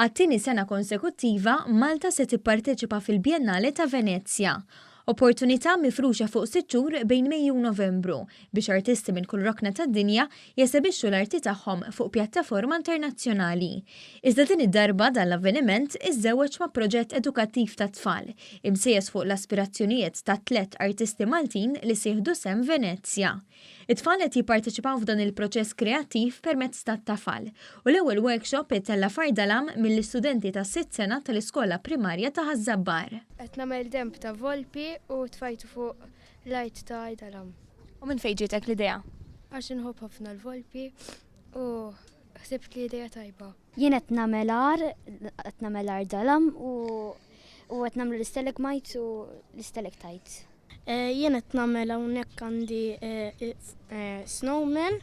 Għat-tieni sena konsekuttiva, Malta se tipparteċipa fil-Biennale ta' Venezja. Opportunità mifruxa fuq 6 xhur bejn Mejju u Novembru biex artisti minn kull rokna tad-dinja jesebixxu l-arti tagħhom fuq pjattaforma internazzjonali. Iżda din id-darba dan l-avveniment iżżewweġ ma' proġett edukattiv tat-tfal, imsejjes fuq l-aspirazzjonijiet ta' 3 artisti Maltin li sieħdu sem Venezja. It-tfal qed jipparteċipaw f'dan il-proċess kreattiv permezz tat-tafal u l-ewwel workshop itella fardalam mill-istudenti ta' sitt sena tal-iskola primarja ta' Ħażabbar. Qed nagħmel demp ta' volpi u tfajtu fuq l-art ta' dalam. U minn fejn ġietek l-idea? Għax inħobb ħafna l-volpi u ħsibt li idea tajba. Jien qed nagħmel art dalam u qed nagħmlu l-stalagmite u l-stalactite. Jien qed nagħmel hawnhekk għandi snowman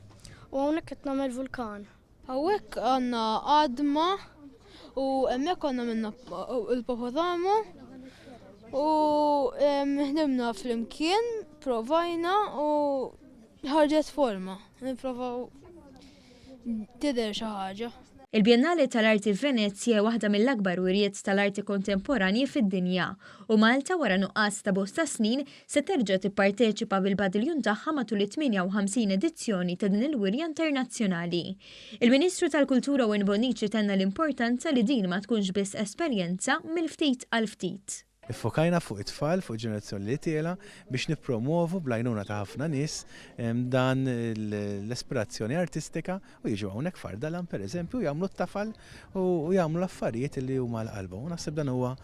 u hawnhekk qed nagħmel vulkan. Hawnhekk għandna għadma u hemmhekk għandna minna il-popotamu u ħdimna fl-imkien, provajna u ħarġet forma. Nipprovaw tidher xi ħaġa. Il-Biennale tal-Arti f'Venezja waħda mill-akbar wirjiet tal-arti kontemporanji fid-dinja u Malta wara nuqqas ta' bosta snin se terġa' tipparteċipa bil-badiljun tagħha matul it-58 edizzjoni ta' din il-wirja internazzjonali. Il-Ministru tal-Kultura u Bonici tenna l-importanza li din ma tkunx biss esperjenza mill-ftit għall-ftit. Iffokajna fuq it-tfal, fuq ġenerazzjoni li tiela biex nippromovu bl-għajnuna ta' ħafna nies dan l-espirazzjoni artistika u jiġu hawnhekk fardalam pereżempju jagħmlu t-tafal u jagħmlu l-affarijiet li huma l-qalba. U naħseb dan huwa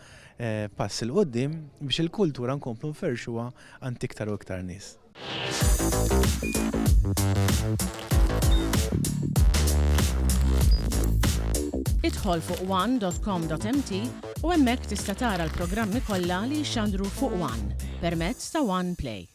pass il qudiem biex il-kultura nkomplu nferxuha għand iktar u iktar nies. Idħol fuq one.com.mt u hemmhekk tista' tara l-programmi kollha li jxandru fuq One permezz ta' One Play.